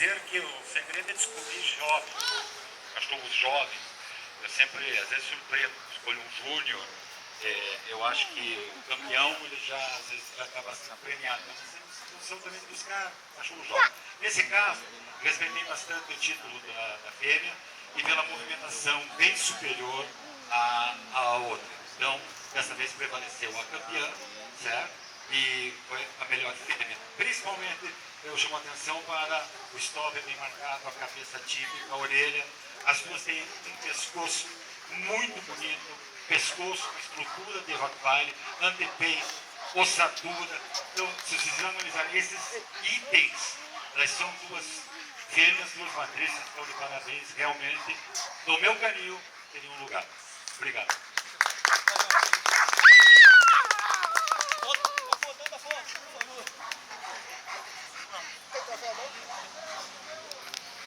dizer que o segredo é descobrir jovens, cachorros jovens. Eu sempre, às vezes, surpreendo, escolho um júnior. Eu acho que o campeão ele já às vezes acaba sendo premiado. Mas nós temos função também de buscar cachorro jovem. Nesse caso, respeitei bastante o título da fêmea e pela movimentação bem superior à outra. Então, dessa vez prevaleceu a campeã, certo? E foi a melhor fêmea. Principalmente, eu chamo a atenção para o stop bem marcado, a cabeça típica, a orelha. As duas têm um pescoço muito bonito, pescoço, estrutura de Rottweiler, antepeito, ossadura. Então, se vocês analisarem esses itens, elas são duas fêmeas, duas matrizes, então de parabéns, realmente, no meu canil, teria um lugar. Obrigado.